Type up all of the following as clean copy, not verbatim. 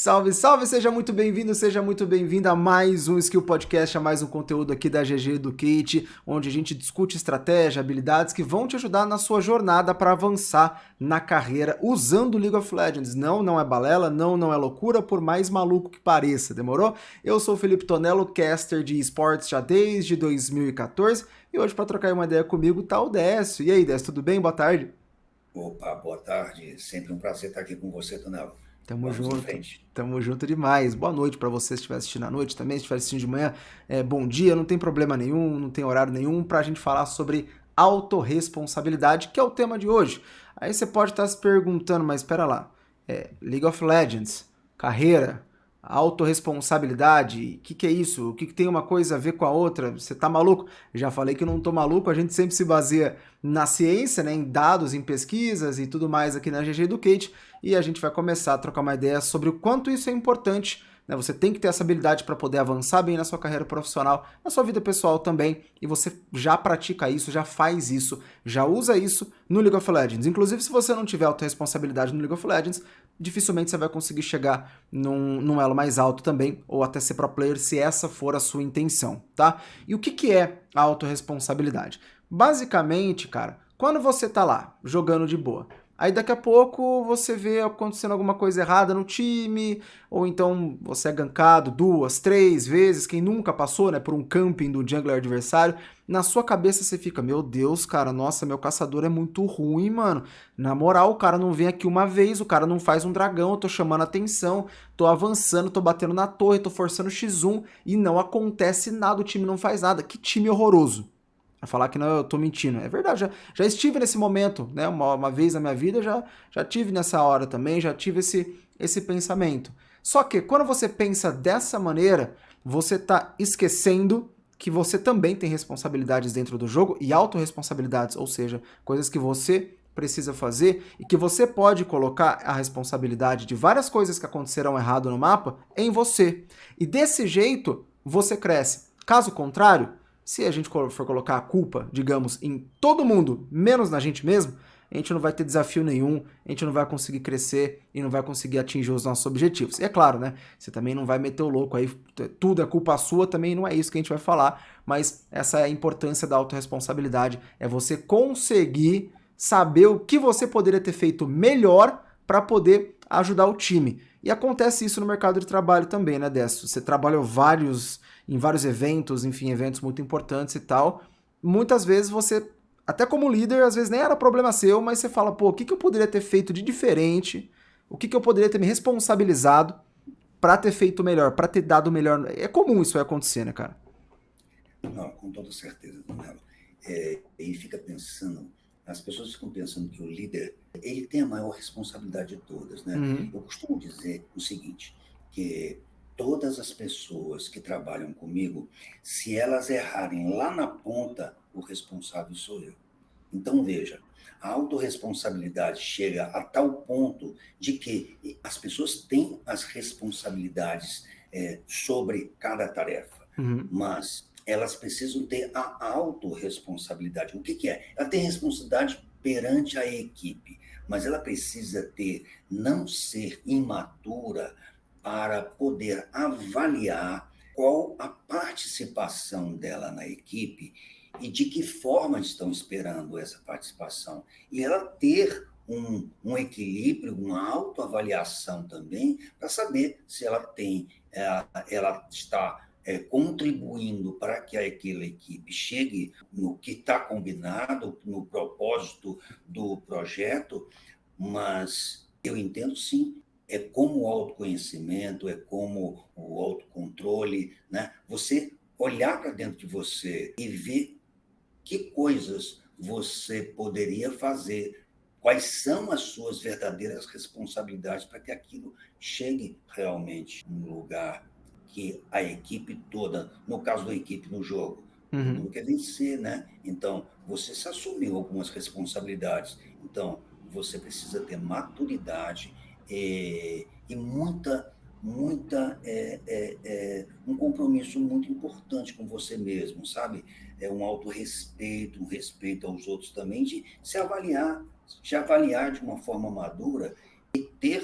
Salve, salve! Seja muito bem-vindo, seja muito bem-vinda a mais um Skill Podcast, a mais um conteúdo aqui da GG Educate, onde a gente discute estratégia, habilidades que vão te ajudar na sua jornada para avançar na carreira usando o League of Legends. Não, não é balela, não é loucura, por mais maluco que pareça, demorou? Eu sou o Felipe Tonello, caster de esportes já desde 2014, e hoje para trocar uma ideia comigo tá o Décio. E aí, Décio, tudo bem? Boa tarde. Opa, boa tarde. Sempre um prazer estar aqui com você, Tonelo. Tamo Vamos em junto. frente. Tamo junto demais. Boa noite pra você se estiver assistindo à noite também, se estiver assistindo de manhã. Bom dia, não tem problema nenhum, não tem horário nenhum pra gente falar sobre autorresponsabilidade, que é o tema de hoje. Aí você pode estar se perguntando, mas espera lá. League of Legends, carreira, autorresponsabilidade, o que é isso? O que tem uma coisa a ver com a outra? Você tá maluco? Já falei que eu não tô maluco, a gente sempre se baseia na ciência, né, em dados, em pesquisas e tudo mais aqui na GG Educate, e a gente vai começar a trocar uma ideia sobre o quanto isso é importante, né? Você tem que ter essa habilidade para poder avançar bem na sua carreira profissional, na sua vida pessoal também, e você já pratica isso, já faz isso, já usa isso no League of Legends. Inclusive, se você não tiver autorresponsabilidade no League of Legends, dificilmente você vai conseguir chegar num elo mais alto também, ou até ser pro player, se essa for a sua intenção, tá? E o que é a autorresponsabilidade? Basicamente, cara, quando você tá lá, jogando de boa, aí daqui a pouco você vê acontecendo alguma coisa errada no time, ou então você é gankado 2, 3 vezes, quem nunca passou, né, por um camping do jungler adversário, na sua cabeça você fica, meu Deus, cara, nossa, meu caçador é muito ruim, mano. Na moral, o cara não vem aqui uma vez, o cara não faz um dragão, eu tô chamando atenção, tô avançando, tô batendo na torre, tô forçando X1 e não acontece nada, o time não faz nada. Que time horroroso. A falar que não, eu tô mentindo. É verdade, já estive nesse momento, né? Uma vez na minha vida, já tive nessa hora também, já tive esse pensamento. Só que quando você pensa dessa maneira, você tá esquecendo que você também tem responsabilidades dentro do jogo e autorresponsabilidades, ou seja, coisas que você precisa fazer e que você pode colocar a responsabilidade de várias coisas que aconteceram errado no mapa em você. E desse jeito, você cresce. Caso contrário, se a gente for colocar a culpa, digamos, em todo mundo, menos na gente mesmo, a gente não vai ter desafio nenhum, a gente não vai conseguir crescer e não vai conseguir atingir os nossos objetivos. E é claro, né? Você também não vai meter o louco aí, tudo é culpa sua, também não é isso que a gente vai falar, mas essa é a importância da autorresponsabilidade, é você conseguir saber o que você poderia ter feito melhor para poder ajudar o time. E acontece isso no mercado de trabalho também, né, Décio? Você trabalha em vários eventos, enfim, eventos muito importantes e tal. Muitas vezes você, até como líder, às vezes nem era problema seu, mas você fala, pô, o que eu poderia ter feito de diferente? O que eu poderia ter me responsabilizado para ter feito melhor, para ter dado melhor? É comum isso aí acontecer, né, cara? Não, com toda certeza, Tonelo. E fica pensando, as pessoas ficam pensando que o líder, ele tem a maior responsabilidade de todas, né? Uhum. Eu costumo dizer o seguinte, que todas as pessoas que trabalham comigo, se elas errarem lá na ponta, o responsável sou eu. Então, veja, a autorresponsabilidade chega a tal ponto de que as pessoas têm as responsabilidades sobre cada tarefa, Uhum. mas elas precisam ter a autorresponsabilidade. O que é? Ela tem responsabilidade perante a equipe, mas ela precisa ter, não ser imatura para poder avaliar qual a participação dela na equipe e de que forma estão esperando essa participação. E ela ter um equilíbrio, uma autoavaliação também, para saber se ela tem, ela está contribuindo para que aquela equipe chegue no que está combinado, no propósito do projeto, mas eu entendo sim, é como o autoconhecimento, é como o autocontrole, né? Você olhar para dentro de você e ver que coisas você poderia fazer, quais são as suas verdadeiras responsabilidades para que aquilo chegue realmente no lugar que a equipe toda, no caso da equipe no jogo, todo Uhum. mundo quer vencer, né? Então, você se assumiu algumas responsabilidades. Então, você precisa ter maturidade e um compromisso muito importante com você mesmo, sabe? Um autorrespeito, um respeito aos outros também, de se avaliar de uma forma madura e ter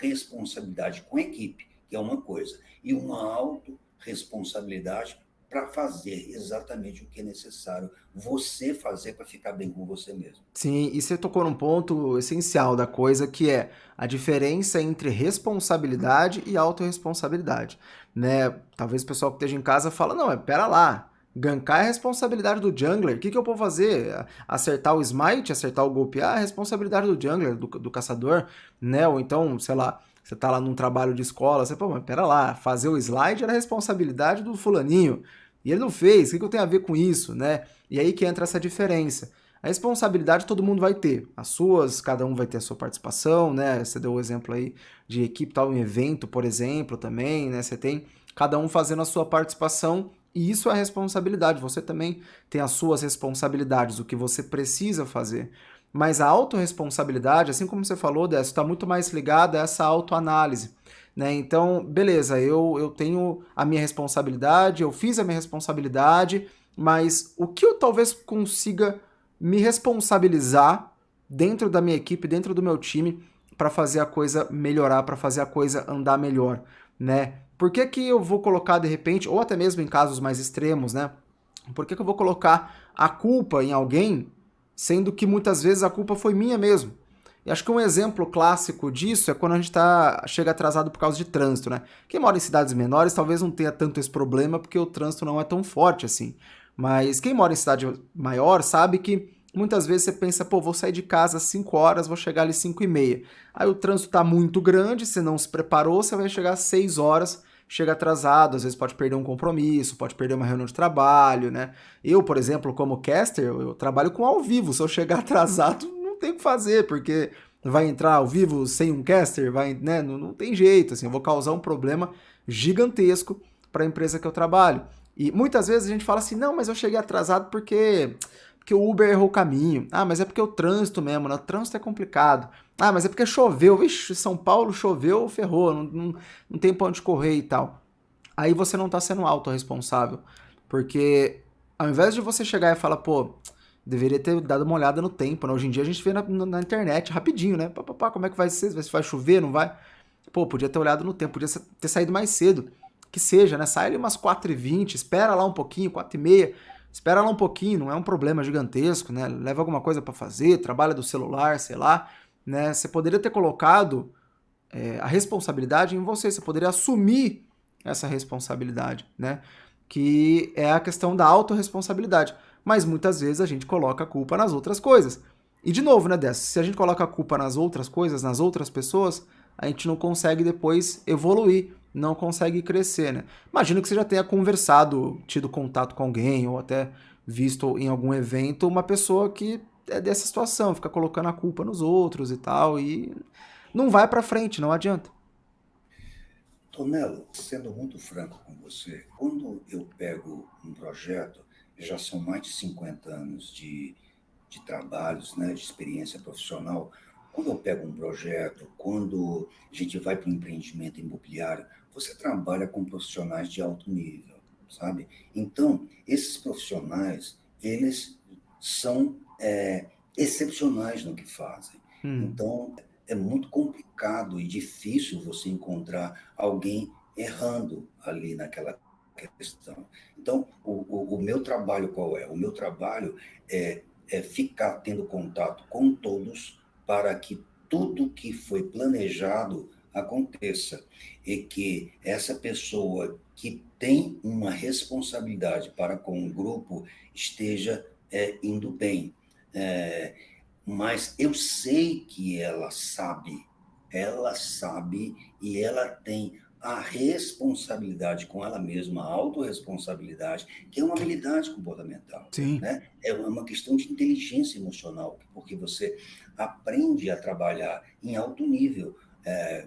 responsabilidade com a equipe, que é uma coisa, e uma autorresponsabilidade para fazer exatamente o que é necessário você fazer para ficar bem com você mesmo. Sim, e você tocou num ponto essencial da coisa, que é a diferença entre responsabilidade e autorresponsabilidade, né? Talvez o pessoal que esteja em casa fala, não, pera lá, gankar é responsabilidade do jungler, o que que eu vou fazer? Acertar o smite, acertar o golpear é responsabilidade do jungler, do caçador, né? Ou então, sei lá, você tá lá num trabalho de escola, você, pô, mas pera lá, fazer o slide era responsabilidade do fulaninho, e ele não fez, o que que eu tenho a ver com isso, né? E aí que entra essa diferença. A responsabilidade todo mundo vai ter. As suas, cada um vai ter a sua participação, né? Você deu o exemplo aí de equipe tal, um evento, por exemplo, também, né? Você tem cada um fazendo a sua participação e isso é responsabilidade. Você também tem as suas responsabilidades, o que você precisa fazer. Mas a autorresponsabilidade, assim como você falou, Décio, está muito mais ligada a essa autoanálise. Né? Então, beleza, eu tenho a minha responsabilidade, eu fiz a minha responsabilidade, mas o que eu talvez consiga me responsabilizar dentro da minha equipe, dentro do meu time, para fazer a coisa melhorar, para fazer a coisa andar melhor, né? Por que que eu vou colocar de repente, ou até mesmo em casos mais extremos, né? Por que que eu vou colocar a culpa em alguém, sendo que muitas vezes a culpa foi minha mesmo? E acho que um exemplo clássico disso é quando a gente chega atrasado por causa de trânsito, né? Quem mora em cidades menores talvez não tenha tanto esse problema porque o trânsito não é tão forte assim. Mas quem mora em cidade maior sabe que muitas vezes você pensa, pô, vou sair de casa às 5 horas, vou chegar ali 5 e meia. Aí o trânsito tá muito grande, você não se preparou, você vai chegar às 6 horas, chega atrasado, às vezes pode perder um compromisso, pode perder uma reunião de trabalho, né? Eu, por exemplo, como caster, eu trabalho com ao vivo, se eu chegar atrasado, não tem o que fazer, porque vai entrar ao vivo sem um caster, vai, né? Não tem jeito, assim, eu vou causar um problema gigantesco para a empresa que eu trabalho. E muitas vezes a gente fala assim, não, mas eu cheguei atrasado porque o Uber errou o caminho. Ah, mas é porque o trânsito mesmo, né? O trânsito é complicado. Ah, mas é porque choveu. Vixe, São Paulo choveu, ferrou, não tem pra onde correr e tal. Aí você não tá sendo autorresponsável. Porque ao invés de você chegar e falar, pô, deveria ter dado uma olhada no tempo, né? Hoje em dia a gente vê na internet rapidinho, né? Pá, pá, pá, como é que vai ser? Se vai chover, não vai? Pô, podia ter olhado no tempo, podia ter saído mais cedo. Que seja, né? Sai ali umas 4h20, espera lá um pouquinho, 4h30, espera lá um pouquinho, não é um problema gigantesco, né? Leva alguma coisa para fazer, trabalha do celular, sei lá, né? Você poderia ter colocado a responsabilidade em você, você poderia assumir essa responsabilidade, né? Que é a questão da autorresponsabilidade. Mas muitas vezes a gente coloca a culpa nas outras coisas. E de novo, né, Dessa? Se a gente coloca a culpa nas outras coisas, nas outras pessoas, a gente não consegue depois evoluir, não consegue crescer, né? Imagino que você já tenha conversado, tido contato com alguém, ou até visto em algum evento uma pessoa que é dessa situação, fica colocando a culpa nos outros e tal, e não vai pra frente, não adianta. Tonelo, sendo muito franco com você, quando eu pego um projeto, já são mais de 50 anos de trabalhos, né, de experiência profissional. Quando eu pego um projeto, quando a gente vai para o empreendimento imobiliário, você trabalha com profissionais de alto nível, sabe? Então, esses profissionais, eles são excepcionais no que fazem. Hum. Então, é muito complicado e difícil você encontrar alguém errando ali naquela questão. Então, o meu trabalho qual é? O meu trabalho é ficar tendo contato com todos para que tudo que foi planejado aconteça e que essa pessoa que tem uma responsabilidade para com o grupo esteja indo bem. É, mas eu sei que ela sabe e ela tem a responsabilidade com ela mesma, a autorresponsabilidade, que é uma habilidade comportamental, Sim. né? É uma questão de inteligência emocional, porque você aprende a trabalhar em alto nível.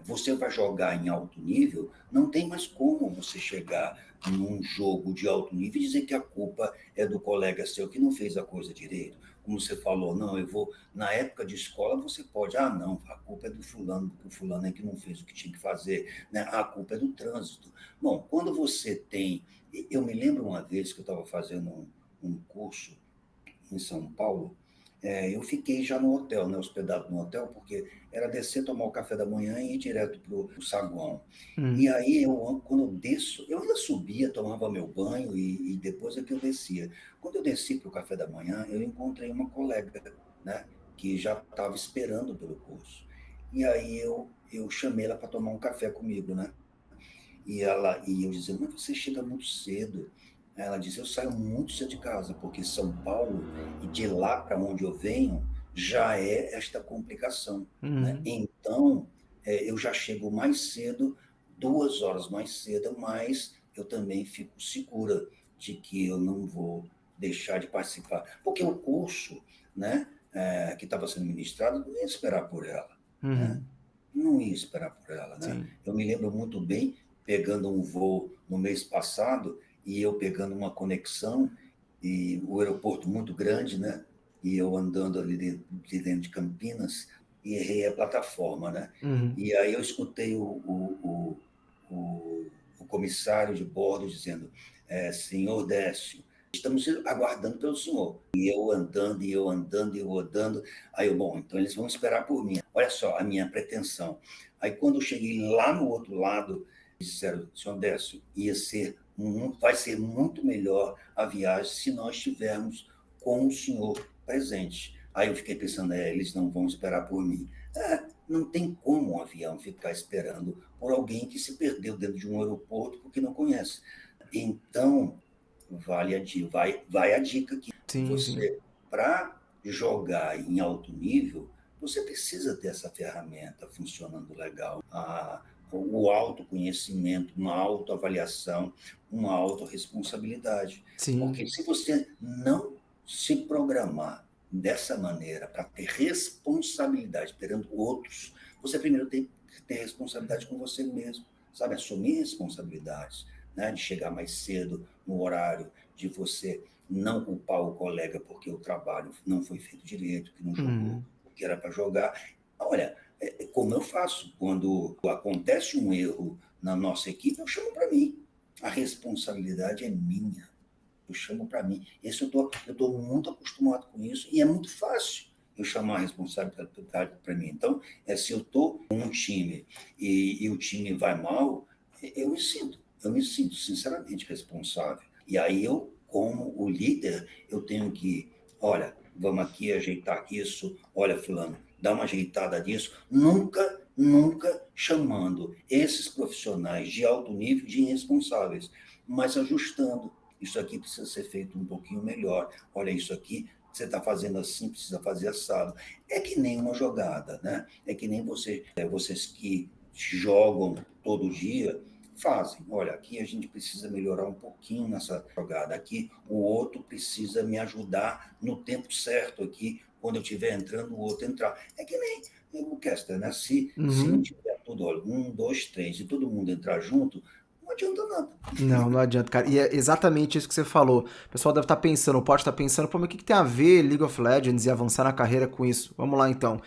Você vai jogar em alto nível, não tem mais como você chegar num jogo de alto nível e dizer que a culpa é do colega seu que não fez a coisa direito. Como você falou, não, eu vou. Na época de escola, você pode, não, a culpa é do fulano, porque o fulano é que não fez o que tinha que fazer, né? A culpa é do trânsito. Bom, quando você tem. Eu me lembro uma vez que eu estava fazendo um curso em São Paulo, eu fiquei já no hotel, né, hospedado no hotel, porque era descer, tomar o café da manhã e ir direto para o saguão. E aí, quando eu desço, eu ainda subia, tomava meu banho e depois é que eu descia. Quando eu desci para o café da manhã, eu encontrei uma colega, né, que já estava esperando pelo curso. E aí eu chamei ela para tomar um café comigo, né? E eu dizia, mas você chega muito cedo. Ela disse, eu saio muito cedo de casa, porque São Paulo, e de lá para onde eu venho, já é esta complicação, né? Uhum. Então, eu já chego mais cedo, 2 horas mais cedo, mas eu também fico segura de que eu não vou deixar de participar. Porque o curso, né, que estava sendo ministrado, não ia esperar por ela, né? Uhum. Não ia esperar por ela, né? Sim. Eu me lembro muito bem pegando um voo no mês passado e eu pegando uma conexão e o aeroporto muito grande, né? E eu andando ali dentro de Campinas e errei a plataforma, né? Uhum. E aí eu escutei o comissário de bordo dizendo, senhor Décio, estamos aguardando pelo senhor. E eu andando, e eu andando, e eu andando. Aí eu, bom, então eles vão esperar por mim. Olha só a minha pretensão. Aí quando eu cheguei lá no outro lado, disseram, senhor Décio, vai ser muito melhor a viagem se nós estivermos com o senhor presente. Aí eu fiquei pensando, eles não vão esperar por mim. Não tem como um avião ficar esperando por alguém que se perdeu dentro de um aeroporto porque não conhece. Então, vai a dica que Sim, sim. você, para jogar em alto nível, você precisa ter essa ferramenta funcionando legal. O autoconhecimento, uma autoavaliação, uma autorresponsabilidade. Sim. Porque se você não se programar dessa maneira para ter responsabilidade perante outros, você primeiro tem que ter responsabilidade com você mesmo, sabe? Assumir responsabilidades, né? De chegar mais cedo no horário, de você não culpar o colega porque o trabalho não foi feito direito, que não jogou Uhum. o que era para jogar. Olha, como eu faço quando acontece um erro na nossa equipe, eu chamo para mim. A responsabilidade é minha. Eu chamo para mim. Eu estou muito acostumado com isso e é muito fácil eu chamar a responsabilidade para mim. Então, se eu estou com um time e o time vai mal, eu me sinto sinceramente responsável. E aí eu, como o líder, eu tenho que, olha, vamos aqui ajeitar isso, olha, fulano, dá uma ajeitada nisso, nunca chamando esses profissionais de alto nível de irresponsáveis, mas ajustando. Isso aqui precisa ser feito um pouquinho melhor. Olha, isso aqui você está fazendo assim, precisa fazer assado. É que nem uma jogada, né? É que nem vocês que jogam todo dia fazem. Olha, aqui a gente precisa melhorar um pouquinho nessa jogada. Aqui o outro precisa me ajudar no tempo certo aqui, quando eu estiver entrando, o outro entrar. É que nem o Kester, né? Se não Uhum. tiver tudo, olha, 1, 2, 3, e todo mundo entrar junto, não adianta nada. Não, não adianta, cara. E é exatamente isso que você falou. O pessoal deve estar pensando, pode estar pensando, pô, mas o que tem a ver League of Legends e avançar na carreira com isso? Vamos lá então.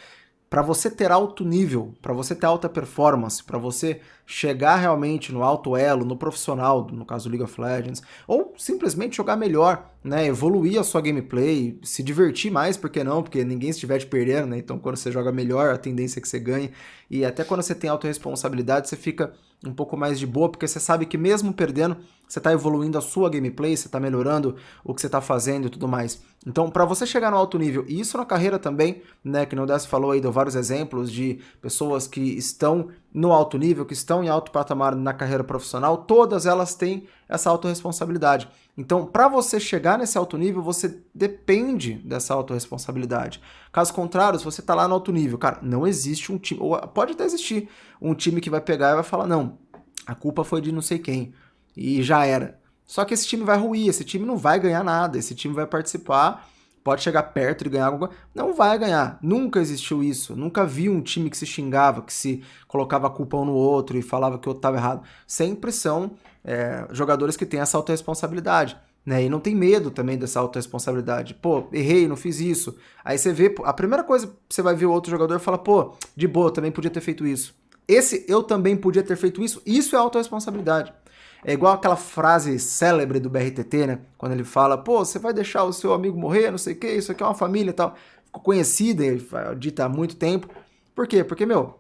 Para você ter alto nível, para você ter alta performance, para você chegar realmente no alto elo, no profissional, no caso do League of Legends, ou simplesmente jogar melhor, né, evoluir a sua gameplay, se divertir mais, por que não? Porque ninguém estiver te perdendo, né? Então quando você joga melhor, a tendência é que você ganhe. E até quando você tem autorresponsabilidade, você fica um pouco mais de boa, porque você sabe que mesmo perdendo, você está evoluindo a sua gameplay, você está melhorando o que você está fazendo e tudo mais. Então, para você chegar no alto nível, e isso na carreira também, né, que o Décio falou aí, deu vários exemplos de pessoas que estão no alto nível, que estão em alto patamar na carreira profissional, todas elas têm essa autorresponsabilidade. Então, para você chegar nesse alto nível, você depende dessa autorresponsabilidade. Caso contrário, se você está lá no alto nível, cara, não existe um time, ou pode até existir um time que vai pegar e vai falar, não, a culpa foi de não sei quem, e já era. Só que esse time vai ruir, esse time não vai ganhar nada, esse time vai participar, pode chegar perto de ganhar alguma coisa, não vai ganhar. Nunca existiu isso, nunca vi um time que se xingava, que se colocava a culpa um no outro e falava que o outro estava errado. Sempre são jogadores que têm essa autorresponsabilidade, né? E não tem medo também dessa autorresponsabilidade. Pô, errei, não fiz isso. Aí você vê, a primeira coisa que você vai ver o outro jogador e fala, pô, de boa, eu também podia ter feito isso. Esse eu também podia ter feito isso é autorresponsabilidade. É igual aquela frase célebre do BRTT, né? Quando ele fala, pô, você vai deixar o seu amigo morrer, não sei o que, isso aqui é uma família e tal. conhecida e dita há muito tempo. Por quê? Porque, meu,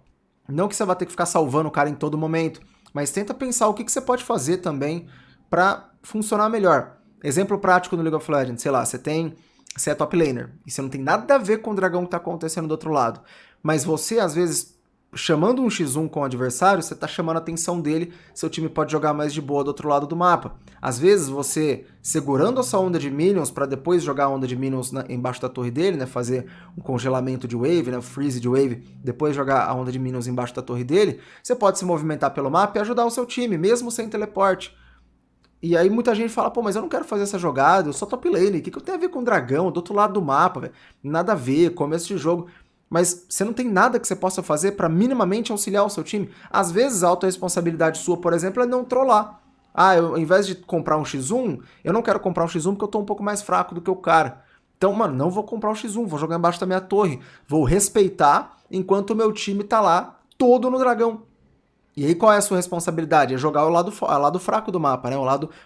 não que você vai ter que ficar salvando o cara em todo momento, mas tenta pensar o que você pode fazer também para funcionar melhor. Exemplo prático no League of Legends, sei lá, você é top laner e você não tem nada a ver com o dragão que tá acontecendo do outro lado, mas você, às vezes, chamando um X1 com o adversário, você tá chamando a atenção dele, seu time pode jogar mais de boa do outro lado do mapa. Às vezes, você segurando essa onda de minions para depois jogar a onda de minions embaixo da torre dele, né, fazer um congelamento de wave, né, freeze de wave, depois jogar a onda de minions embaixo da torre dele, você pode se movimentar pelo mapa e ajudar o seu time, mesmo sem teleporte. E aí muita gente fala, pô, mas eu não quero fazer essa jogada, eu sou top lane, o que eu tenho a ver com o dragão, do outro lado do mapa, velho? Nada a ver, começo de jogo. Mas você não tem nada que você possa fazer para minimamente auxiliar o seu time. Às vezes a autorresponsabilidade sua, por exemplo, é não trollar. Ah, ao invés de comprar um X1, eu não quero comprar um X1 porque eu tô um pouco mais fraco do que o cara. Então, mano, não vou comprar um X1, vou jogar embaixo da minha torre. Vou respeitar enquanto o meu time tá lá todo no dragão. E aí qual é a sua responsabilidade? É jogar o lado fraco do mapa, né?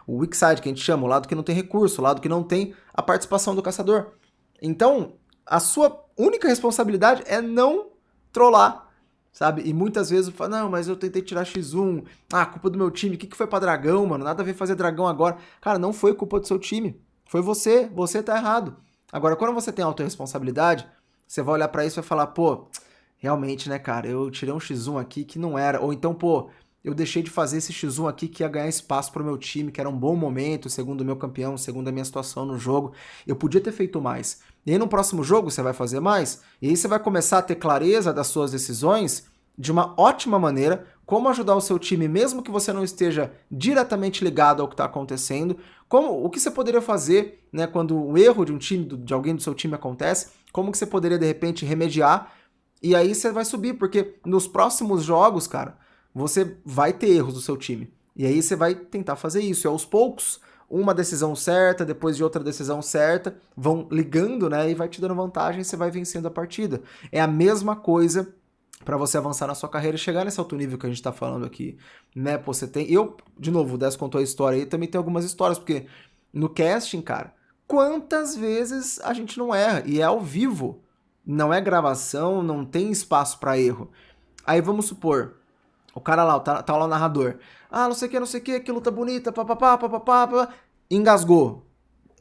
O weak side, que a gente chama, o lado que não tem recurso, o lado que não tem a participação do caçador. Então, a sua única responsabilidade é não trollar, sabe? E muitas vezes eu falo, não, mas eu tentei tirar X1, culpa do meu time, o que foi pra dragão, mano? Nada a ver fazer dragão agora. Cara, não foi culpa do seu time, foi você tá errado. Agora, quando você tem autorresponsabilidade, você vai olhar pra isso e vai falar, pô, realmente, né, cara, eu tirei um X1 aqui que não era, ou então, pô, eu deixei de fazer esse X1 aqui que ia ganhar espaço pro meu time, que era um bom momento, segundo o meu campeão, segundo a minha situação no jogo. Eu podia ter feito mais. E aí no próximo jogo você vai fazer mais, e aí você vai começar a ter clareza das suas decisões de uma ótima maneira, como ajudar o seu time, mesmo que você não esteja diretamente ligado ao que está acontecendo, o que você poderia fazer, né, quando um erro de um time, de alguém do seu time acontece, como que você poderia, de repente, remediar, e aí você vai subir, porque nos próximos jogos, cara, você vai ter erros do seu time. E aí você vai tentar fazer isso. E aos poucos, uma decisão certa, depois de outra decisão certa, vão ligando, né? E vai te dando vantagem e você vai vencendo a partida. É a mesma coisa para você avançar na sua carreira e chegar nesse alto nível que a gente tá falando aqui, né? Pô, você tem... Eu, de novo, o Dess contou a história aí, também tem algumas histórias, porque no casting, cara, quantas vezes a gente não erra? E é ao vivo. Não é gravação, não tem espaço para erro. Aí vamos supor, o cara lá, tá lá o narrador. Não sei o que luta bonita, papapá, engasgou.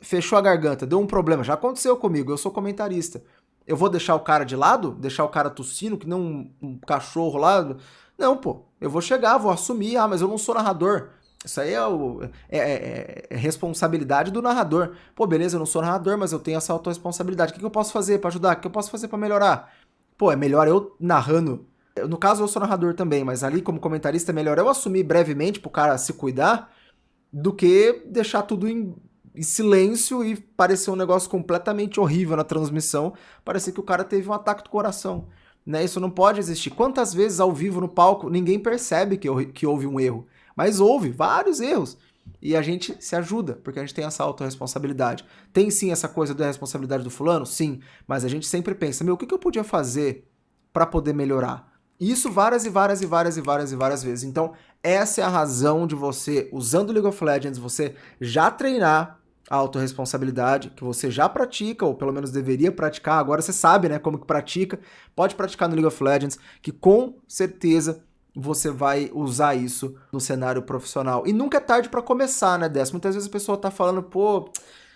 Fechou a garganta, deu um problema. Já aconteceu comigo, eu sou comentarista. Eu vou deixar o cara de lado? Deixar o cara tossindo, que nem um cachorro lá? Não, pô. Eu vou chegar, vou assumir. Mas eu não sou narrador. Isso aí é responsabilidade do narrador. Pô, beleza, eu não sou narrador, mas eu tenho essa autorresponsabilidade. O que eu posso fazer pra ajudar? O que eu posso fazer pra melhorar? Pô, é melhor eu narrando. No caso, eu sou narrador também, mas ali, como comentarista, é melhor eu assumir brevemente pro cara se cuidar do que deixar tudo em silêncio e parecer um negócio completamente horrível na transmissão. Parecer que o cara teve um ataque do coração. Né? Isso não pode existir. Quantas vezes ao vivo no palco ninguém percebe que houve um erro? Mas houve vários erros. E a gente se ajuda, porque a gente tem essa autorresponsabilidade. Tem sim essa coisa da responsabilidade do fulano? Sim. Mas a gente sempre pensa, o que eu podia fazer para poder melhorar? E isso várias vezes. Então, essa é a razão de você, usando o League of Legends, você já treinar a autorresponsabilidade, que você já pratica, ou pelo menos deveria praticar. Agora você sabe, né, como que pratica. Pode praticar no League of Legends, que com certeza você vai usar isso no cenário profissional. E nunca é tarde para começar, né, Décio? Muitas vezes a pessoa tá falando, pô,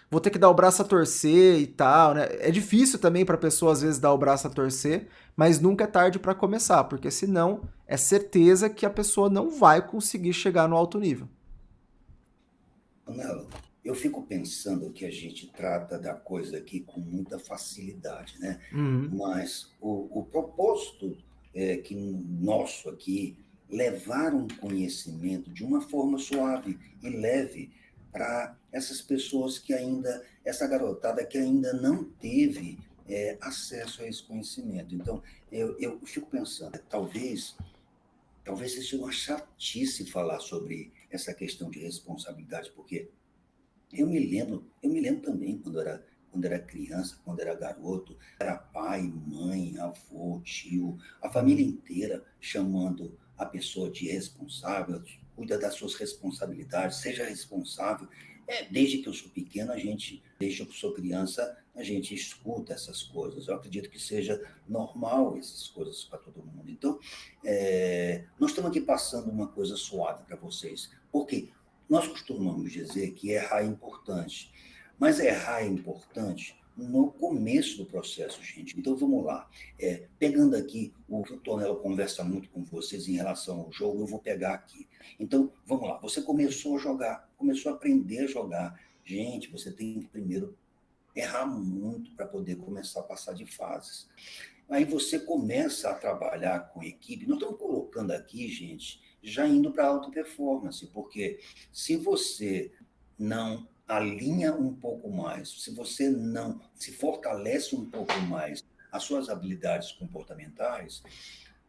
vou ter que dar o braço a torcer e tal, né? É difícil também pra pessoa, às vezes, dar o braço a torcer, mas nunca é tarde para começar, porque senão é certeza que a pessoa não vai conseguir chegar no alto nível. Anelo, eu fico pensando que a gente trata da coisa aqui com muita facilidade, né? Uhum. Mas o propósito que nosso aqui, levar um conhecimento de uma forma suave e leve para essas pessoas que ainda, essa garotada que ainda não teve acesso a esse conhecimento. Então, eu fico pensando, talvez seja uma chatice falar sobre essa questão de responsabilidade, porque eu me lembro também quando era criança, quando era garoto, era pai, mãe, avô, tio, a família inteira chamando a pessoa de responsável, cuida das suas responsabilidades, seja responsável. Desde que eu sou pequeno, desde que eu sou criança, a gente escuta essas coisas. Eu acredito que seja normal essas coisas para todo mundo. Então, nós estamos aqui passando uma coisa suave para vocês. Por quê? Nós costumamos dizer que errar é importante, mas errar é importante no começo do processo, gente. Então, vamos lá. Pegando aqui o que o Tonelo conversa muito com vocês em relação ao jogo, eu vou pegar aqui. Então, vamos lá. Você começou a jogar, começou a aprender a jogar. Gente, você tem que primeiro errar muito para poder começar a passar de fases. Aí você começa a trabalhar com equipe. Nós estamos colocando aqui, gente, já indo para alta performance, porque se você não alinha um pouco mais, se você não se fortalece um pouco mais as suas habilidades comportamentais,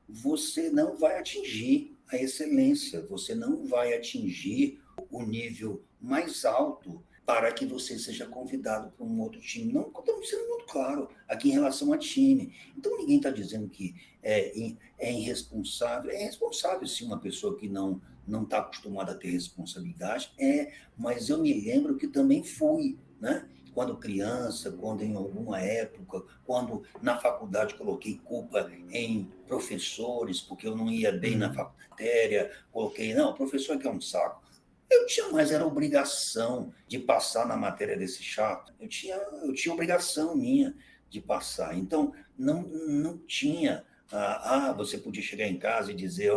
você não vai atingir a excelência, você não vai atingir o nível mais alto para que você seja convidado para um outro time. Não, estamos sendo muito claro aqui em relação a time. Então, ninguém está dizendo que é irresponsável. É responsável, sim, uma pessoa que não está acostumada a ter responsabilidade. Mas eu me lembro que também fui, né? Quando criança, quando em alguma época, quando na faculdade coloquei culpa em professores, porque eu não ia bem na matéria, coloquei, não, o professor que é um saco. Eu tinha mais, era obrigação de passar na matéria desse chato. Eu tinha obrigação minha de passar. Então, não tinha. Você podia chegar em casa e dizer,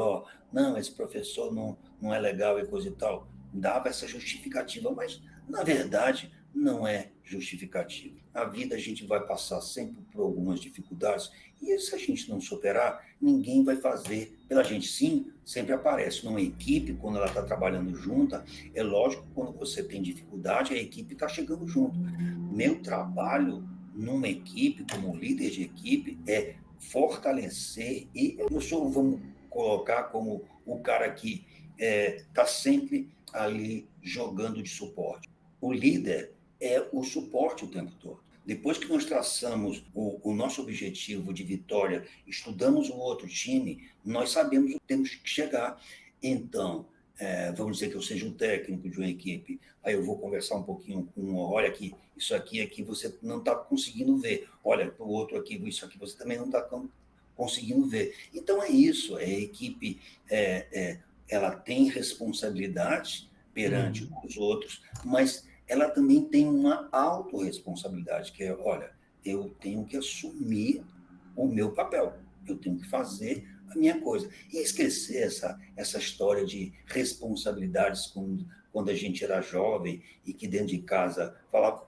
não, esse professor não é legal e coisa e tal. Dava essa justificativa, mas, na verdade, não é justificativa. A vida a gente vai passar sempre por algumas dificuldades e se a gente não superar, ninguém vai fazer pela gente. Sim, sempre aparece numa equipe, quando ela está trabalhando junta, é lógico que quando você tem dificuldade, a equipe está chegando junto. Meu trabalho numa equipe, como líder de equipe, é fortalecer, e eu sou, vamos colocar como o cara que está sempre ali jogando de suporte. O líder é o suporte o tempo todo. Depois que nós traçamos o nosso objetivo de vitória, estudamos o outro time, nós sabemos onde temos que chegar. Então, vamos dizer que eu seja um técnico de uma equipe, aí eu vou conversar um pouquinho com olha aqui, isso aqui você não está conseguindo ver, olha, para o outro aqui, isso aqui você também não está conseguindo ver. Então, é isso, a equipe ela tem responsabilidade perante os outros, mas ela também tem uma autorresponsabilidade, que é, olha, eu tenho que assumir o meu papel, eu tenho que fazer a minha coisa. E esquecer essa história de responsabilidades quando a gente era jovem e que dentro de casa falava,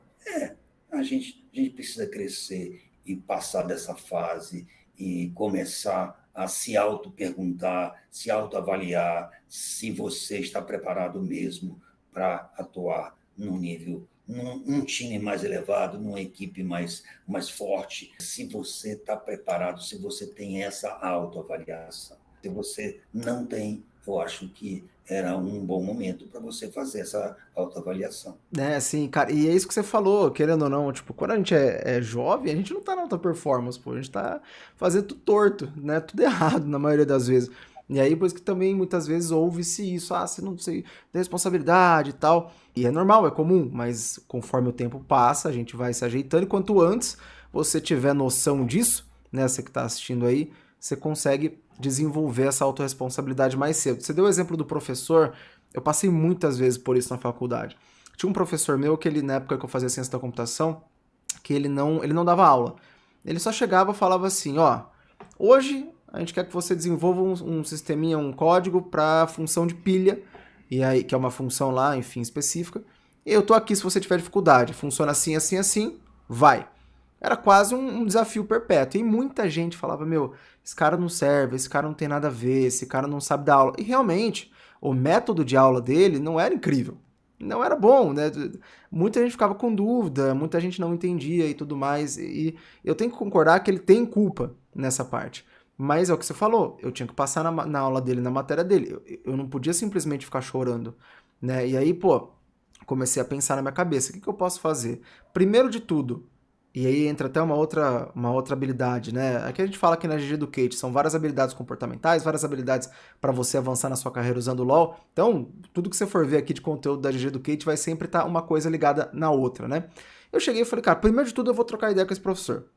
a gente precisa crescer e passar dessa fase e começar a se auto-perguntar, se auto-avaliar se você está preparado mesmo para atuar num nível, num time mais elevado, numa equipe mais forte, se você está preparado, se você tem essa autoavaliação. Se você não tem, eu acho que era um bom momento para você fazer essa autoavaliação. Sim, cara, e é isso que você falou, querendo ou não, tipo, quando a gente é jovem, a gente não tá na alta performance, pô, a gente tá fazendo tudo torto, né, tudo errado na maioria das vezes. E aí, por isso que também muitas vezes ouve-se isso, você não sei, tem responsabilidade e tal. E é normal, é comum, mas conforme o tempo passa, a gente vai se ajeitando. E quanto antes você tiver noção disso, né, você que tá assistindo aí, você consegue desenvolver essa autorresponsabilidade mais cedo. Você deu o exemplo do professor, eu passei muitas vezes por isso na faculdade. Tinha um professor meu que ele, na época que eu fazia ciência da computação, que ele não dava aula. Ele só chegava e falava assim, hoje a gente quer que você desenvolva um sisteminha, um código para função de pilha, e aí, que é uma função lá, enfim, específica. E eu tô aqui se você tiver dificuldade. Funciona assim, assim, assim, vai. Era quase um desafio perpétuo. E muita gente falava, esse cara não serve, esse cara não tem nada a ver, esse cara não sabe dar aula. E realmente, o método de aula dele não era incrível. Não era bom, né? Muita gente ficava com dúvida, muita gente não entendia e tudo mais. E eu tenho que concordar que ele tem culpa nessa parte. Mas é o que você falou, eu tinha que passar na aula dele, na matéria dele. Eu não podia simplesmente ficar chorando, né? E aí, comecei a pensar na minha cabeça, o que eu posso fazer? Primeiro de tudo, E aí entra até uma outra habilidade, né? Aqui a gente fala que na GG Educate são várias habilidades comportamentais, várias habilidades para você avançar na sua carreira usando o LoL. Então, tudo que você for ver aqui de conteúdo da GG Educate vai sempre estar uma coisa ligada na outra, né? Eu cheguei e falei, cara, primeiro de tudo eu vou trocar ideia com esse professor.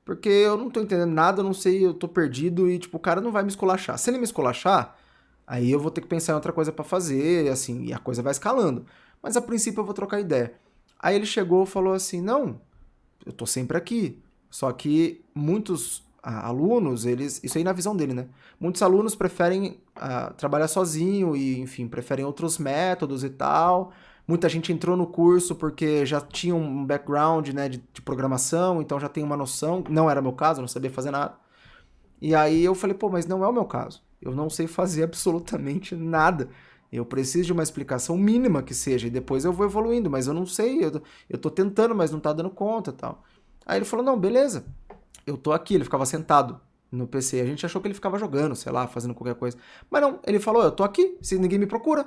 Porque eu não tô entendendo nada, eu não sei, eu tô perdido e, tipo, o cara não vai me esculachar. Se ele me esculachar, aí eu vou ter que pensar em outra coisa pra fazer, assim, e a coisa vai escalando. Mas a princípio eu vou trocar ideia. Aí ele chegou e falou assim, não, eu tô sempre aqui. Só que muitos alunos, eles, isso aí na visão dele, né? Muitos alunos preferem trabalhar sozinho e, enfim, preferem outros métodos e tal. Muita gente entrou no curso porque já tinha um background, né, de programação, então já tem uma noção. Não era meu caso, eu não sabia fazer nada. E aí eu falei, pô, mas não é o meu caso. Eu não sei fazer absolutamente nada. Eu preciso de uma explicação mínima que seja, e depois eu vou evoluindo, mas eu não sei, eu tô tentando, mas não tá dando conta e tal. Aí ele falou, não, beleza, eu tô aqui, ele ficava sentado no PC, a gente achou que ele ficava jogando, sei lá, fazendo qualquer coisa. Mas não, ele falou, eu tô aqui, se ninguém me procura.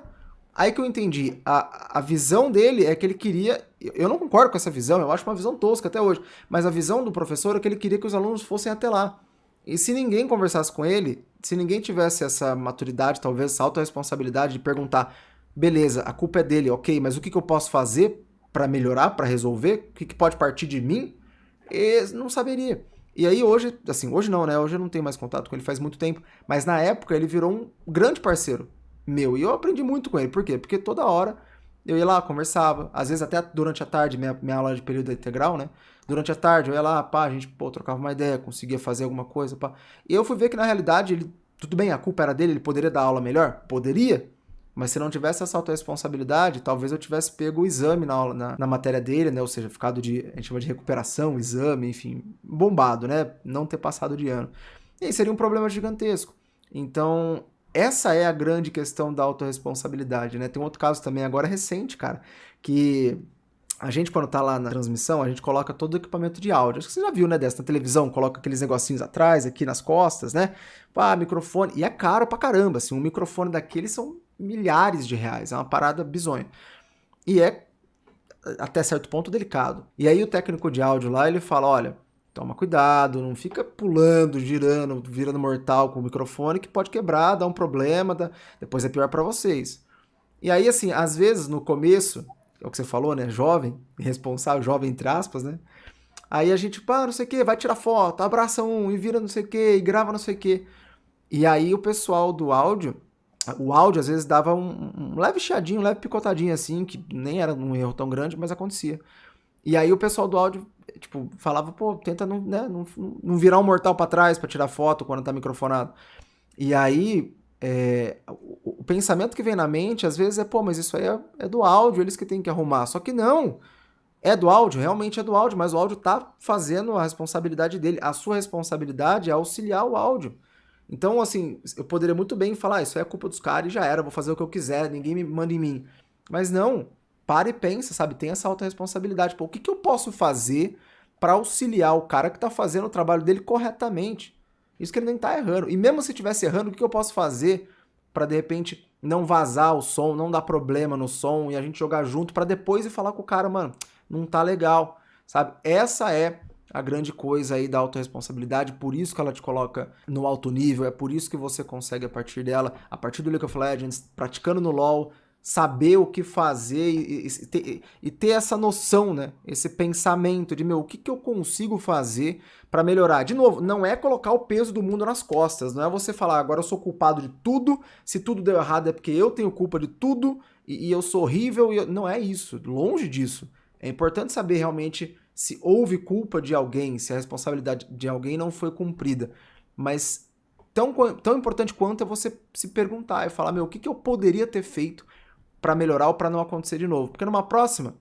Aí que eu entendi, a visão dele é que ele queria, eu não concordo com essa visão, eu acho uma visão tosca até hoje, mas a visão do professor é que ele queria que os alunos fossem até lá. E se ninguém conversasse com ele, se ninguém tivesse essa maturidade, talvez essa autorresponsabilidade de perguntar, beleza, a culpa é dele, ok, mas o que eu posso fazer para melhorar, para resolver? O que pode partir de mim? Não saberia. E aí hoje, assim, hoje não, né? Hoje eu não tenho mais contato com ele faz muito tempo, mas na época ele virou um grande parceiro meu. E eu aprendi muito com ele. Por quê? Porque toda hora eu ia lá, conversava, às vezes até durante a tarde, minha aula de período integral, né? Durante a tarde eu ia lá, pá, a gente, pô, trocava uma ideia, conseguia fazer alguma coisa, pá. E eu fui ver que na realidade, ele, tudo bem, a culpa era dele, ele poderia dar aula melhor? Poderia. Mas se não tivesse essa autorresponsabilidade, talvez eu tivesse pego o exame na, aula, na matéria dele, né? Ou seja, ficado de, a gente chama de recuperação, exame, enfim, bombado, né? Não ter passado de ano. E aí seria um problema gigantesco. Então, essa é a grande questão da autorresponsabilidade, né? Tem um outro caso também, agora recente, cara, que a gente, quando tá lá na transmissão, a gente coloca todo o equipamento de áudio. Acho que você já viu, né, dessa na televisão, coloca aqueles negocinhos atrás, aqui nas costas, né? Pá, microfone. E é caro pra caramba, assim, um microfone daqueles são milhares de reais, é uma parada bizonha. E é, até certo ponto, delicado. E aí o técnico de áudio lá, ele fala, olha, toma cuidado, não fica pulando, girando, virando mortal com o microfone, que pode quebrar, dar um problema, depois é pior pra vocês. E aí, assim, às vezes, no começo, é o que você falou, né? Jovem, irresponsável, jovem entre aspas, né? Aí a gente, pá, não sei o que, vai tirar foto, abraça um e vira não sei o que, e grava não sei o que. E aí o pessoal do áudio, o áudio às vezes dava um leve chiadinho, um leve picotadinho assim, que nem era um erro tão grande, mas acontecia. E aí o pessoal do áudio, tipo, falava, pô, tenta não, né, não virar um mortal pra trás pra tirar foto quando tá microfonado. E aí, o pensamento que vem na mente, às vezes, pô, mas isso aí é do áudio, eles que têm que arrumar. Só que não, é do áudio, realmente é do áudio, mas o áudio tá fazendo a responsabilidade dele. A sua responsabilidade é auxiliar o áudio. Então, assim, eu poderia muito bem falar, isso aí é culpa dos caras e já era, vou fazer o que eu quiser, ninguém me manda em mim. Mas não, para e pensa, sabe? Tem essa autorresponsabilidade. Pô, o que eu posso fazer para auxiliar o cara que tá fazendo o trabalho dele corretamente? Isso que ele nem tá errando. E mesmo se estivesse errando, o que eu posso fazer para de repente não vazar o som, não dar problema no som e a gente jogar junto para depois ir falar com o cara, mano, não tá legal, sabe? Essa é a grande coisa aí da autorresponsabilidade, por isso que ela te coloca no alto nível, é por isso que você consegue a partir dela, a partir do League of Legends, praticando no LoL, saber o que fazer e ter essa noção, né? Esse pensamento de, meu, o que eu consigo fazer para melhorar? De novo, não é colocar o peso do mundo nas costas, não é você falar, agora eu sou culpado de tudo, se tudo deu errado é porque eu tenho culpa de tudo e eu sou horrível, não é isso, longe disso. É importante saber realmente se houve culpa de alguém, se a responsabilidade de alguém não foi cumprida, mas tão importante quanto é você se perguntar e falar, meu, o que eu poderia ter feito para melhorar ou para não acontecer de novo. Porque numa próxima,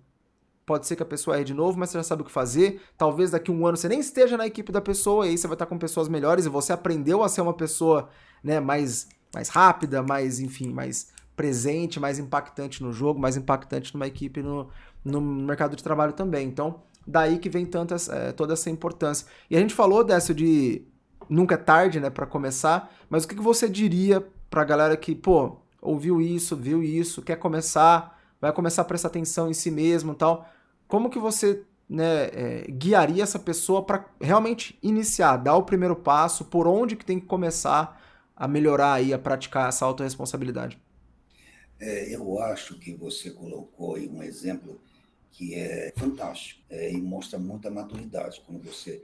pode ser que a pessoa erre de novo, mas você já sabe o que fazer. Talvez daqui a um ano você nem esteja na equipe da pessoa, e aí você vai estar com pessoas melhores e você aprendeu a ser uma pessoa, né, mais rápida, mais, enfim, mais presente, mais impactante no jogo, mais impactante numa equipe no mercado de trabalho também. Então, daí que vem toda essa importância. E a gente falou dessa de nunca é tarde, né, para começar, mas o que você diria pra galera que, pô, ouviu isso, viu isso, quer começar, vai começar a prestar atenção em si mesmo e tal. Como que você né, guiaria essa pessoa para realmente iniciar, dar o primeiro passo, por onde que tem que começar a melhorar aí, a praticar essa autorresponsabilidade? Eu acho que você colocou aí um exemplo que é fantástico, e mostra muita maturidade quando você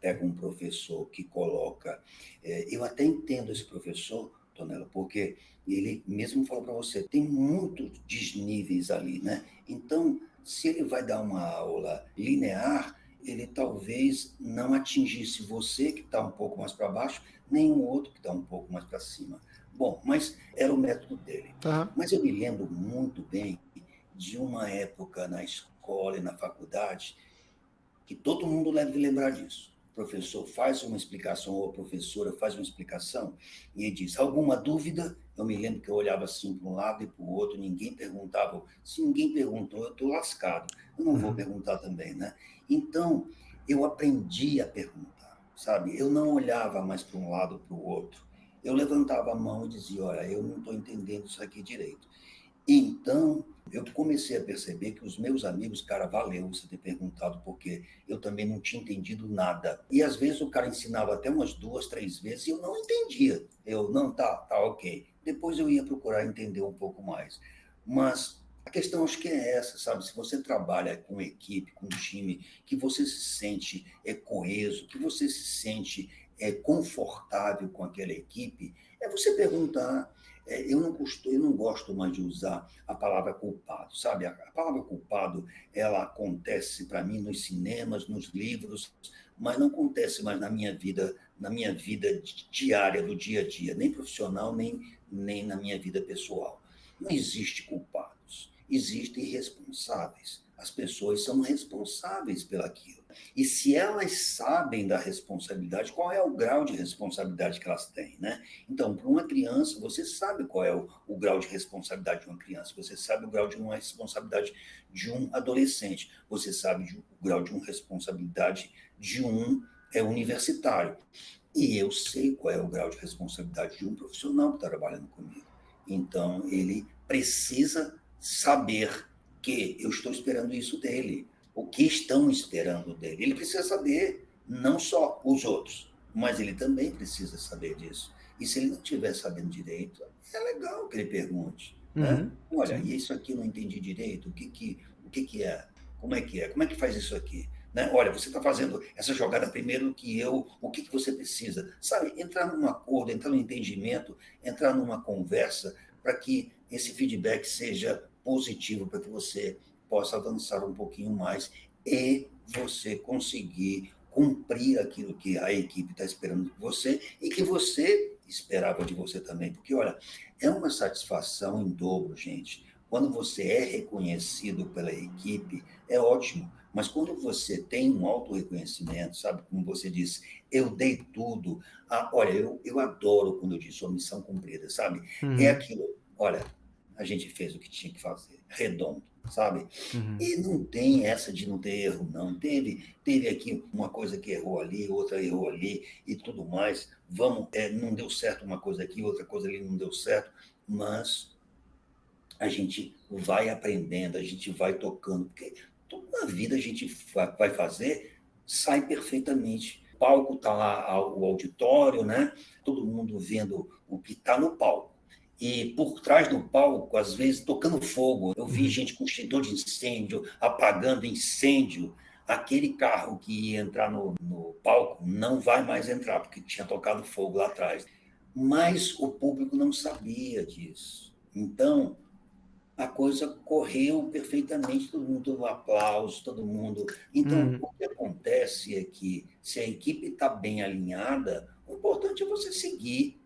pega um professor que coloca. Eu até entendo esse professor, Tonela, porque ele mesmo falou para você, tem muitos desníveis ali, né? Então, se ele vai dar uma aula linear, ele talvez não atingisse você, que está um pouco mais para baixo, nem o outro que está um pouco mais para cima. Bom, mas era o método dele. Aham. Mas eu me lembro muito bem de uma época na escola e na faculdade que todo mundo deve lembrar disso. O professor faz uma explicação, ou a professora faz uma explicação, e ele diz: alguma dúvida? Eu me lembro que eu olhava assim para um lado e para o outro, ninguém perguntava. Se ninguém perguntou, eu estou lascado. Eu não vou Uhum. perguntar também, né? Então, eu aprendi a perguntar, sabe? Eu não olhava mais para um lado ou para o outro. Eu levantava a mão e dizia: olha, eu não estou entendendo isso aqui direito. Então, eu comecei a perceber que os meus amigos, cara, valeu você ter perguntado, porque eu também não tinha entendido nada. E às vezes o cara ensinava até umas 2, 3 vezes e eu não entendia. Eu, não, tá, ok. Depois eu ia procurar entender um pouco mais. Mas a questão acho que é essa, sabe? Se você trabalha com equipe, com time, que você se sente coeso, que você se sente confortável com aquela equipe, é você perguntar. Eu não gosto mais de usar a palavra culpado, sabe? A palavra culpado, ela acontece para mim nos cinemas, nos livros, mas não acontece mais na minha vida diária, do dia a dia, nem profissional, nem na minha vida pessoal. Não existe culpados, existem responsáveis. As pessoas são responsáveis pelaquilo. E se elas sabem da responsabilidade, qual é o grau de responsabilidade que elas têm, né? Então, para uma criança, você sabe qual é o grau de responsabilidade de uma criança, você sabe o grau de uma responsabilidade de um adolescente, você sabe o grau de uma responsabilidade de um universitário. E eu sei qual é o grau de responsabilidade de um profissional que está trabalhando comigo. Então, ele precisa saber que eu estou esperando isso dele, o que estão esperando dele. Ele precisa saber, não só os outros, mas ele também precisa saber disso. E se ele não estiver sabendo direito, é legal que ele pergunte, né? Uhum. Olha, Sim. e isso aqui eu não entendi direito, o que é? Como é que é? Como é que faz isso aqui? Né? Olha, você está fazendo essa jogada primeiro que eu, o que você precisa? Sabe, entrar num acordo, entrar num entendimento, entrar numa conversa para que esse feedback seja positivo, para que você possa avançar um pouquinho mais e você conseguir cumprir aquilo que a equipe está esperando de você e que você esperava de você também. Porque, olha, é uma satisfação em dobro, gente. Quando você é reconhecido pela equipe, é ótimo. Mas quando você tem um auto-reconhecimento, sabe, como você disse, eu dei tudo. Olha, eu adoro quando eu disse missão cumprida, sabe? É Uhum. aquilo, olha, a gente fez o que tinha que fazer, redondo, sabe? Uhum. E não tem essa de não ter erro, não. Teve aqui uma coisa que errou ali, outra errou ali e tudo mais. Vamos, não deu certo uma coisa aqui, outra coisa ali não deu certo, mas a gente vai aprendendo, a gente vai tocando, porque tudo na vida a gente vai fazer, sai perfeitamente. O palco está lá, o auditório, né? Todo mundo vendo o que está no palco. E por trás do palco, às vezes, tocando fogo. Eu vi Uhum. gente com extintor de incêndio, apagando incêndio. Aquele carro que ia entrar no palco não vai mais entrar, porque tinha tocado fogo lá atrás. Mas o público não sabia disso. Então, a coisa correu perfeitamente, todo mundo deu um aplauso, todo mundo. Então, Uhum. o que acontece é que, se a equipe está bem alinhada, o importante é você seguir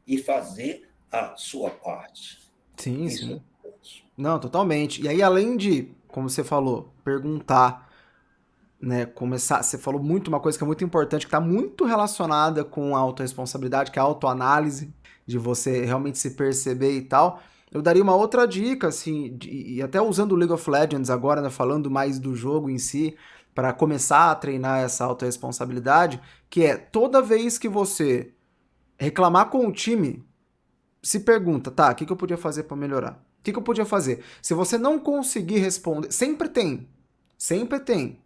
e fazer a sua parte. Sim, Isso é sim. importante. Não, totalmente. E aí, além de, como você falou, perguntar, né, começar, você falou muito uma coisa que é muito importante, que está muito relacionada com a autorresponsabilidade, que é a autoanálise, de você realmente se perceber e tal. Eu daria uma outra dica, assim, e até usando o League of Legends agora, né, falando mais do jogo em si, para começar a treinar essa autorresponsabilidade, que é toda vez que você reclamar com o time, se pergunta, tá, o que eu podia fazer para melhorar? O que eu podia fazer? Se você não conseguir responder, sempre tem. Sempre tem.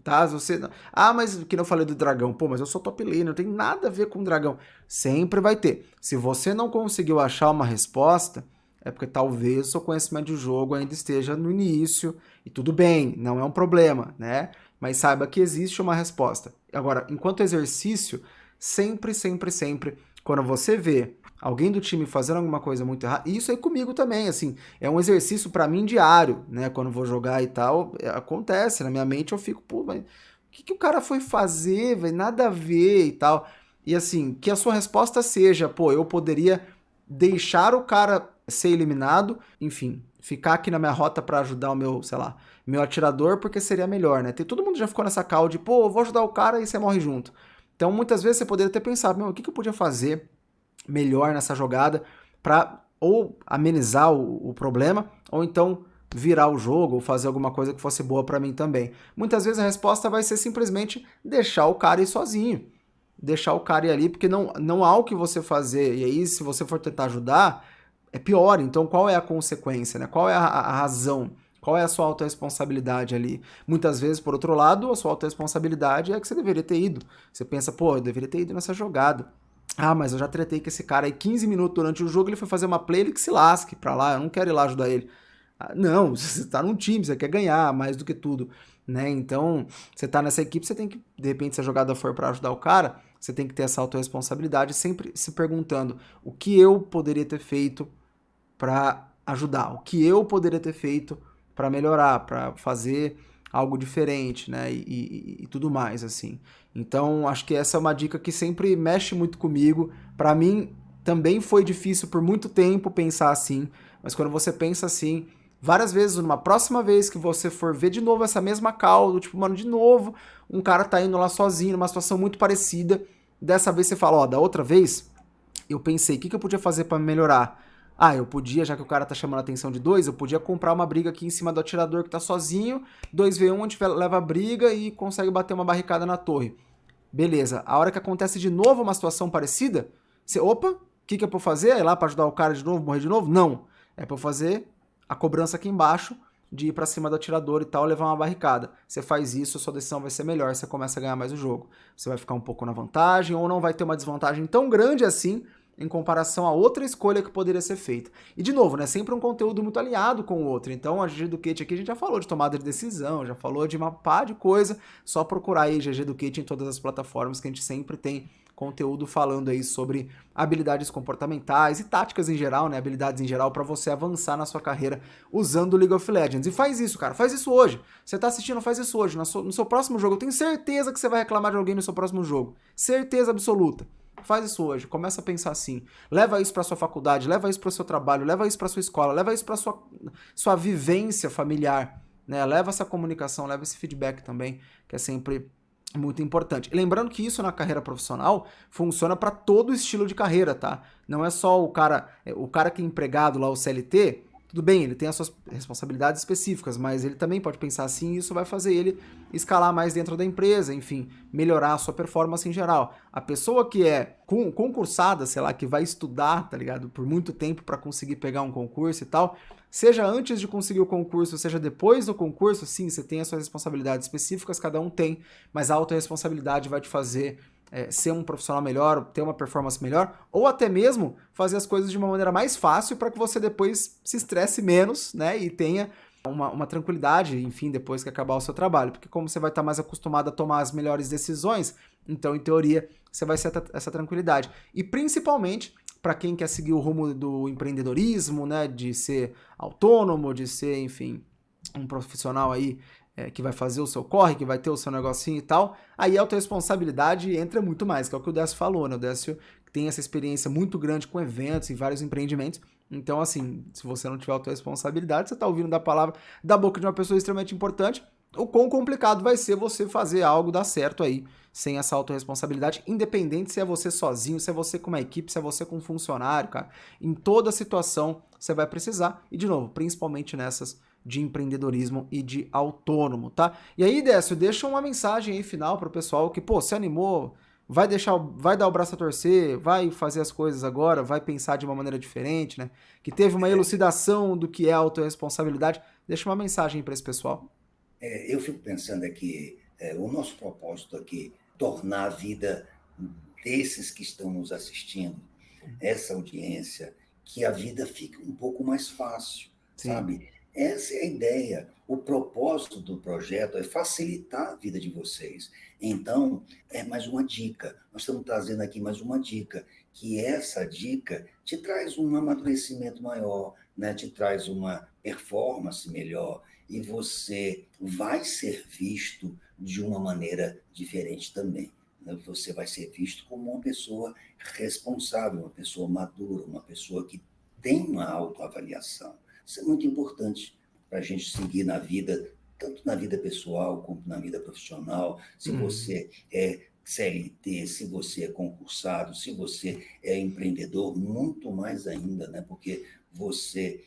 Tá? Se você... Ah, mas que não falei do dragão. Pô, mas eu sou top laner, não tem nada a ver com dragão. Sempre vai ter. Se você não conseguiu achar uma resposta, é porque talvez o seu conhecimento de jogo ainda esteja no início, e tudo bem, não é um problema, né? Mas saiba que existe uma resposta. Agora, enquanto exercício, sempre, sempre, sempre, quando você vê alguém do time fazendo alguma coisa muito errada, e isso aí comigo também, assim, é um exercício pra mim diário, né? Quando vou jogar e tal, acontece, na minha mente eu fico, pô, mas o que o cara foi fazer, velho? Nada a ver e tal. E assim, que a sua resposta seja, pô, eu poderia deixar o cara ser eliminado, enfim, ficar aqui na minha rota pra ajudar o meu, sei lá, meu atirador, porque seria melhor, né? Todo mundo já ficou nessa cal de, pô, eu vou ajudar o cara e você morre junto. Então, muitas vezes você poderia ter pensado, meu, o que eu podia fazer melhor nessa jogada para ou amenizar o problema, ou então virar o jogo, ou fazer alguma coisa que fosse boa para mim também. Muitas vezes a resposta vai ser simplesmente deixar o cara ir sozinho. Deixar o cara ir ali, porque não há o que você fazer. E aí, se você for tentar ajudar, é pior. Então, qual é a consequência, né? Qual é a razão? Qual é a sua autorresponsabilidade ali? Muitas vezes, por outro lado, a sua autorresponsabilidade é que você deveria ter ido. Você pensa, pô, eu deveria ter ido nessa jogada. Ah, mas eu já tretei com esse cara aí 15 minutos durante o jogo, ele foi fazer uma play, ele que se lasque pra lá, eu não quero ir lá ajudar ele. Ah, não, você tá num time, você quer ganhar mais do que tudo, né? Então, você tá nessa equipe, você tem que, de repente, se a jogada for pra ajudar o cara, você tem que ter essa autorresponsabilidade, sempre se perguntando o que eu poderia ter feito pra ajudar, o que eu poderia ter feito pra melhorar, pra fazer algo diferente, né? E tudo mais, assim. Então, acho que essa é uma dica que sempre mexe muito comigo. Pra mim, também foi difícil por muito tempo pensar assim, mas quando você pensa assim, várias vezes, numa próxima vez que você for ver de novo essa mesma call, do tipo, mano, de novo, um cara tá indo lá sozinho, numa situação muito parecida, dessa vez você fala, ó, da outra vez, eu pensei, o que eu podia fazer pra melhorar? Ah, eu podia, já que o cara tá chamando a atenção de dois, eu podia comprar uma briga aqui em cima do atirador que tá sozinho, 2v1, a gente leva a briga e consegue bater uma barricada na torre. Beleza, a hora que acontece de novo uma situação parecida, você, opa, o que é pra eu fazer? É ir lá pra ajudar o cara de novo, morrer de novo? Não. É pra eu fazer a cobrança aqui embaixo, de ir pra cima do atirador e tal, levar uma barricada. Você faz isso, a sua decisão vai ser melhor, você começa a ganhar mais o jogo. Você vai ficar um pouco na vantagem, ou não vai ter uma desvantagem tão grande assim, em comparação a outra escolha que poderia ser feita. E de novo, né, sempre um conteúdo muito alinhado com o outro. Então, a GG Educate aqui a gente já falou de tomada de decisão, já falou de uma pá de coisa, só procurar aí GG Educate em todas as plataformas que a gente sempre tem conteúdo falando aí sobre habilidades comportamentais e táticas em geral, né, habilidades em geral para você avançar na sua carreira usando o League of Legends. E faz isso, cara, faz isso hoje. Você tá assistindo, faz isso hoje. No seu próximo jogo, eu tenho certeza que você vai reclamar de alguém no seu próximo jogo. Certeza absoluta. Faz isso hoje, começa a pensar assim. Leva isso para sua faculdade, leva isso para o seu trabalho, leva isso para sua escola, leva isso para sua vivência familiar, né? Leva essa comunicação, leva esse feedback também, que é sempre muito importante. E lembrando que isso na carreira profissional funciona para todo estilo de carreira, tá? Não é só o cara que é empregado lá, o CLT. Tudo bem, ele tem as suas responsabilidades específicas, mas ele também pode pensar assim e isso vai fazer ele escalar mais dentro da empresa, enfim, melhorar a sua performance em geral. A pessoa que é concursada, sei lá, que vai estudar, tá ligado, por muito tempo para conseguir pegar um concurso e tal, seja antes de conseguir o concurso, seja depois do concurso, sim, você tem as suas responsabilidades específicas, cada um tem, mas a autorresponsabilidade vai te fazer ser um profissional melhor, ter uma performance melhor, ou até mesmo fazer as coisas de uma maneira mais fácil para que você depois se estresse menos, né, e tenha uma tranquilidade, enfim, depois que acabar o seu trabalho, porque como você vai estar mais acostumado a tomar as melhores decisões, então, em teoria, você vai ter essa tranquilidade. E principalmente para quem quer seguir o rumo do empreendedorismo, né, de ser autônomo, de ser, enfim, um profissional aí que vai fazer o seu corre, que vai ter o seu negocinho e tal, aí a autorresponsabilidade entra muito mais, que é o que o Décio falou, né? O Décio tem essa experiência muito grande com eventos e vários empreendimentos, então, assim, se você não tiver autorresponsabilidade, você tá ouvindo da palavra da boca de uma pessoa extremamente importante, o quão complicado vai ser você fazer algo dar certo aí, sem essa autorresponsabilidade, independente se é você sozinho, se é você com uma equipe, se é você com um funcionário, cara. Em toda situação você vai precisar, e de novo, principalmente nessas de empreendedorismo e de autônomo, tá? E aí, Décio, deixa uma mensagem aí final pro pessoal que, pô, se animou, vai dar o braço a torcer, vai fazer as coisas agora, vai pensar de uma maneira diferente, né? Que teve uma elucidação do que é autorresponsabilidade. Deixa uma mensagem aí pra esse pessoal. Eu fico pensando aqui, o nosso propósito aqui, tornar a vida desses que estão nos assistindo, essa audiência, que a vida fique um pouco mais fácil, Sim. sabe? Essa é a ideia. O propósito do projeto é facilitar a vida de vocês. Então, é mais uma dica. Nós estamos trazendo aqui mais uma dica, que essa dica te traz um amadurecimento maior, né? Te traz uma performance melhor, e você vai ser visto de uma maneira diferente também. Você vai ser visto como uma pessoa responsável, uma pessoa madura, uma pessoa que tem uma autoavaliação. Isso é muito importante para a gente seguir na vida, tanto na vida pessoal como na vida profissional. Se Uhum. você é CLT, se você é concursado, se você é empreendedor, muito mais ainda, né? Porque você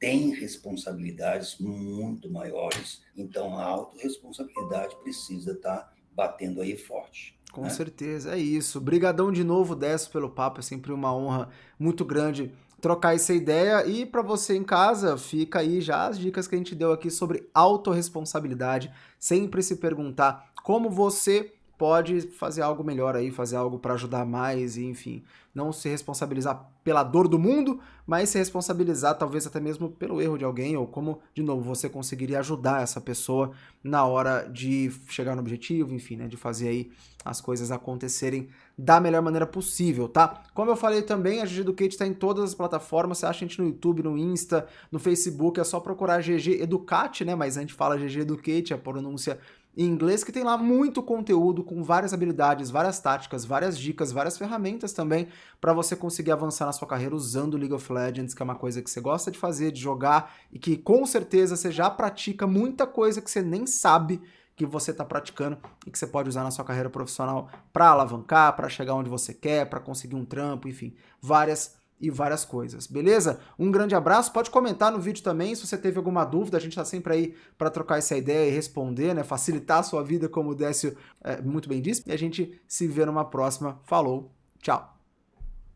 tem responsabilidades muito maiores. Então, a autorresponsabilidade precisa estar batendo aí forte, Com né? certeza, é isso. Brigadão de novo, Décio, pelo papo. É sempre uma honra muito grande trocar essa ideia. E para você em casa, fica aí já as dicas que a gente deu aqui sobre autorresponsabilidade. Sempre se perguntar como você pode fazer algo melhor aí, fazer algo para ajudar mais e, enfim, não se responsabilizar pela dor do mundo, mas se responsabilizar talvez até mesmo pelo erro de alguém ou como, de novo, você conseguiria ajudar essa pessoa na hora de chegar no objetivo, enfim, né, de fazer aí as coisas acontecerem da melhor maneira possível, tá? Como eu falei também, a GG Educate está em todas as plataformas, você acha a gente no YouTube, no Insta, no Facebook, é só procurar GG Educate, né? Mas a gente fala GG Educate, a pronúncia em inglês, que tem lá muito conteúdo com várias habilidades, várias táticas, várias dicas, várias ferramentas também para você conseguir avançar na sua carreira usando League of Legends, que é uma coisa que você gosta de fazer, de jogar e que com certeza você já pratica muita coisa que você nem sabe que você está praticando e que você pode usar na sua carreira profissional para alavancar, para chegar onde você quer, para conseguir um trampo, enfim, várias coisas, beleza? Um grande abraço, pode comentar no vídeo também se você teve alguma dúvida, a gente está sempre aí para trocar essa ideia e responder, né, facilitar a sua vida, como o Décio muito bem disse, e a gente se vê numa próxima. Falou, tchau!